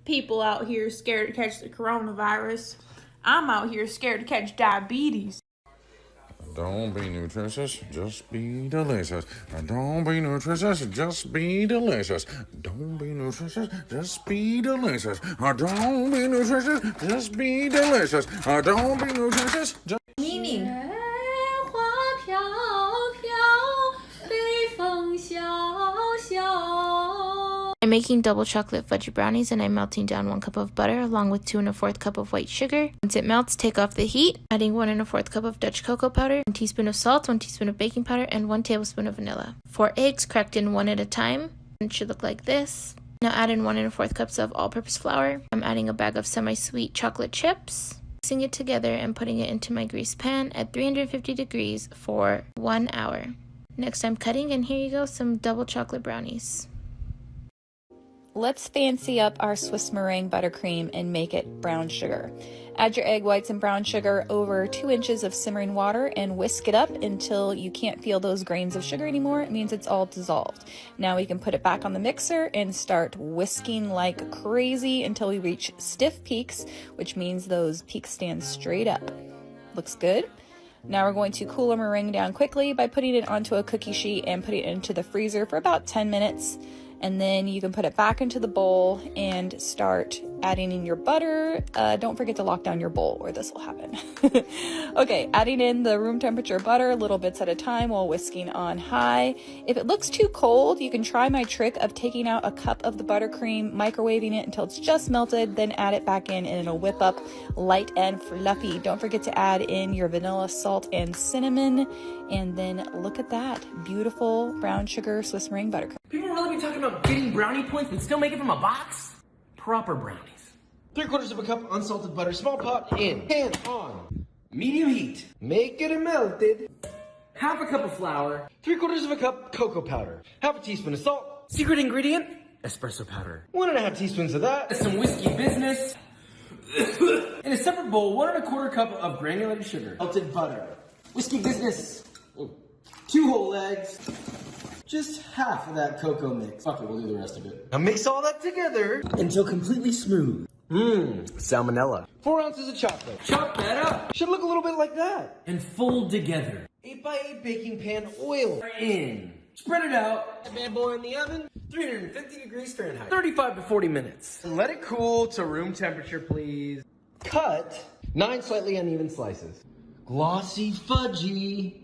People out here scared to catch the coronavirus. I'm out here scared to catch diabetes. Don't be nutritious, just be delicious. Don't be nutritious, just be delicious. Don't be nutritious, just be delicious. Don't be nutritious, just be delicious. Don't be nutritious, just... Meaning. I'm making double chocolate fudgy brownies and I'm melting down 1 cup of butter along with 2 1/4 cup of white sugar. Once it melts, take off the heat, adding 1 1/4 cup of Dutch cocoa powder, 1 teaspoon of salt, 1 teaspoon of baking powder, and 1 tablespoon of vanilla. 4 eggs cracked in 1 at a time. It should look like this. Now add in 1 1/4 cups of all-purpose flour. I'm adding a bag of semi-sweet chocolate chips, mixing it together and putting it into my greased pan at 350 degrees for 1 hour. Next I'm cutting, and here you go, some double chocolate brownies. Let's fancy up our Swiss meringue buttercream and make it brown sugar. Add your egg whites and brown sugar over 2 inches of simmering water and whisk it up until you can't feel those grains of sugar anymore. It means it's all dissolved. Now we can put it back on the mixer and start whisking like crazy until we reach stiff peaks, which means those peaks stand straight up. Looks good. Now we're going to cool our meringue down quickly by putting it onto a cookie sheet and putting it into the freezer for about 10 minutes. And then you can put it back into the bowl and start adding in your butter. Don't forget to lock down your bowl or this will happen. Okay, adding in the room temperature butter, little bits at a time while whisking on high. If it looks too cold, you can try my trick of taking out a cup of the buttercream, microwaving it until it's just melted, then add it back in and it'll whip up light and fluffy. Don't forget to add in your vanilla, salt, and cinnamon. And then look at that, beautiful brown sugar Swiss meringue buttercream. People really be talking about getting brownie points but still make it from a box? Proper brownies. 3/4 of a cup unsalted butter, small pot, in. Pan on. Medium heat. Make it melted. Half a cup of flour. 3/4 of a cup cocoa powder. Half a teaspoon of salt. Secret ingredient, espresso powder. 1.5 teaspoons of that. Some whiskey business. In a separate bowl, 1 1/4 cup of granulated sugar. Melted butter. Whiskey business. 2 whole eggs. Just half of that cocoa mix. Fuck it, we'll do the rest of it. Now mix all that together Until completely smooth. Salmonella. 4 ounces of chocolate. Chop that up Should look a little bit like that. and fold together. 8x8 baking pan oil. In. Spread it out. Bad boy in the oven. 350 degrees Fahrenheit. 35 to 40 minutes. And let it cool to room temperature, please. Cut 9 slightly uneven slices. Glossy fudgy.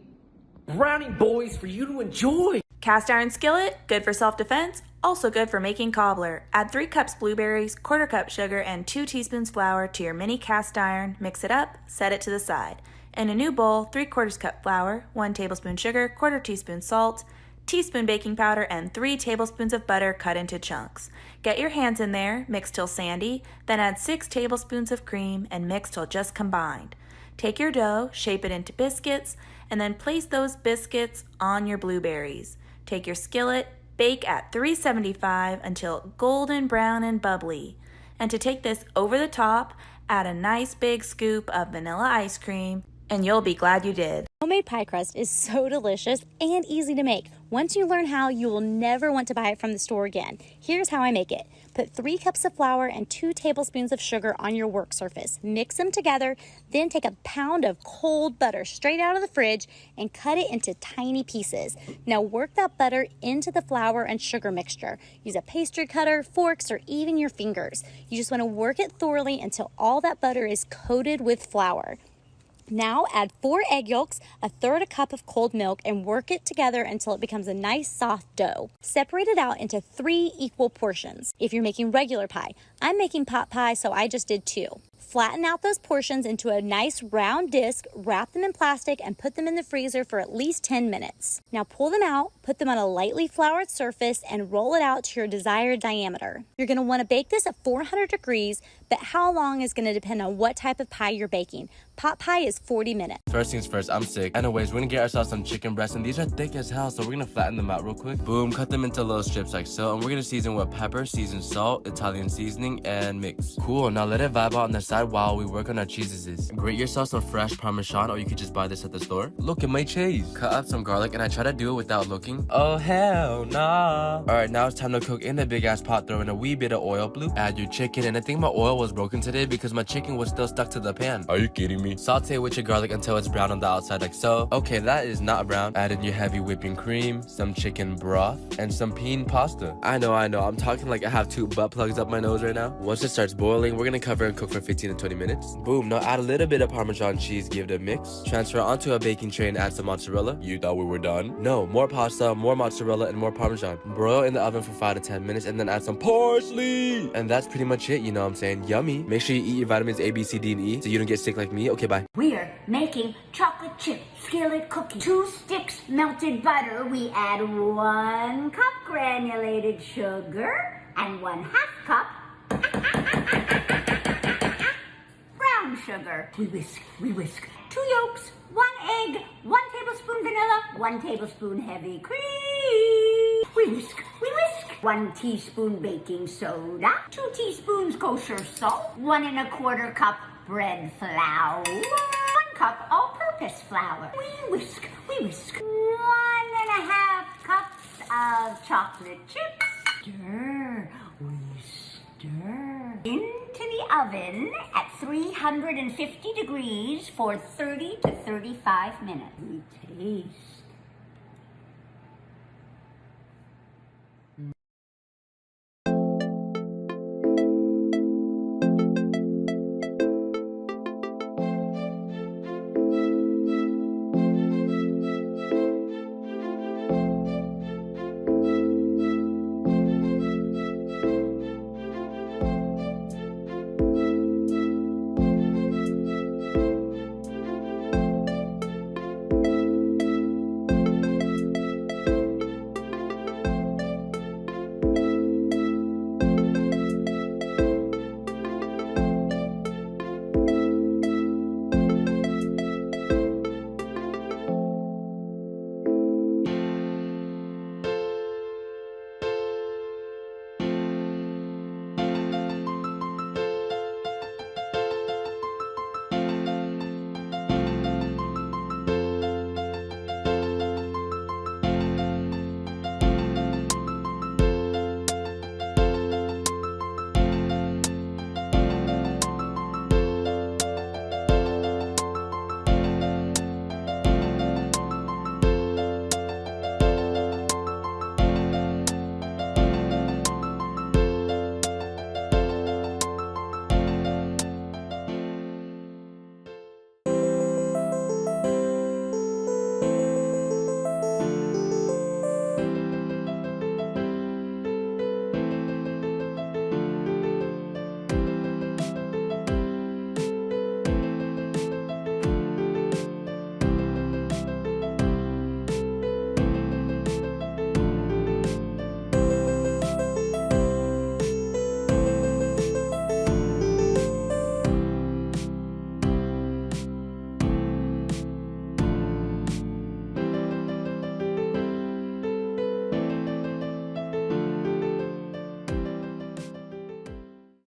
Brownie boys for you to enjoy. Cast iron skillet, good for self-defense, also good for making cobbler. Add 3 cups blueberries, 1/4 cup sugar, and 2 teaspoons flour to your mini cast iron. Mix it up, set it to the side. In a new bowl, 3/4 cup flour, 1 tablespoon sugar, 1/4 teaspoon salt, teaspoon baking powder, and 3 tablespoons of butter cut into chunks. Get your hands in there, mix till sandy, then add 6 tablespoons of cream and mix till just combined. Take your dough, shape it into biscuits, and then place those biscuits on your blueberries. Take your skillet, bake at 375 until golden brown and bubbly. And to take this over the top, add a nice big scoop of vanilla ice cream, and you'll be glad you did. Homemade pie crust is so delicious and easy to make. Once you learn how, you will never want to buy it from the store again. Here's how I make it. Put 3 cups of flour and 2 tablespoons of sugar on your work surface. Mix them together, then take a pound of cold butter straight out of the fridge and cut it into tiny pieces. Now work that butter into the flour and sugar mixture. Use a pastry cutter, forks, or even your fingers. You just want to work it thoroughly until all that butter is coated with flour. Now add 4 egg yolks, 1/3 cup of cold milk, and work it together until it becomes a nice soft dough. Separate it out into 3 equal portions. If you're making regular pie, I'm making pot pie, so I just did 2. Flatten out those portions into a nice round disc, wrap them in plastic, and put them in the freezer for at least 10 minutes. Now pull them out, put them on a lightly floured surface, and roll it out to your desired diameter. You're going to want to bake this at 400 degrees, but how long is going to depend on what type of pie you're baking. Pot pie is 40 minutes. First things first, I'm sick. Anyways, we're gonna get ourselves some chicken breasts, and these are thick as hell, so we're gonna flatten them out real quick. Boom, cut them into little strips like so, and we're gonna season with pepper, seasoned salt, Italian seasoning, and mix. Cool, now let it vibe out on the side while we work on our cheeses. Grate yourself some fresh Parmesan, or you could just buy this at the store. Look at my cheese. Cut up some garlic, and I try to do it without looking. Oh hell nah. Alright, now it's time to cook in a big ass pot. Throw in a wee bit of oil, bloop. Add your chicken, and I think my oil was broken today because my chicken was still stuck to the pan. Are you kidding me? Saute with your garlic until it's brown on the outside like so. Okay, that is not brown. Add in your heavy whipping cream, some chicken broth, and some peen pasta. I know, I'm talking like I have 2 butt plugs up my nose right now. Once it starts boiling, we're gonna cover and cook for 15 to 20 minutes. Boom, now add a little bit of Parmesan cheese, give it a mix. Transfer onto a baking tray and add some mozzarella. You thought we were done? No, more pasta, more mozzarella, and more Parmesan. Broil in the oven for 5 to 10 minutes and then add some parsley. And that's pretty much it, you know what I'm saying? Yummy. Make sure you eat your vitamins A, B, C, D, and E so you don't get sick like me. Okay, bye. We're making chocolate chip skillet cookies. 2 sticks melted butter. We add 1 cup granulated sugar and 1/2 cup brown sugar. We whisk. 2 yolks, 1 egg, 1 tablespoon vanilla, 1 tablespoon heavy cream. We whisk. 1 teaspoon baking soda, 2 teaspoons kosher salt, 1 1/4 cup bread flour, 1 cup all-purpose flour. We whisk. 1 1/2 cups of chocolate chips. Stir. We stir. Into the oven at 350 degrees for 30 to 35 minutes. We taste.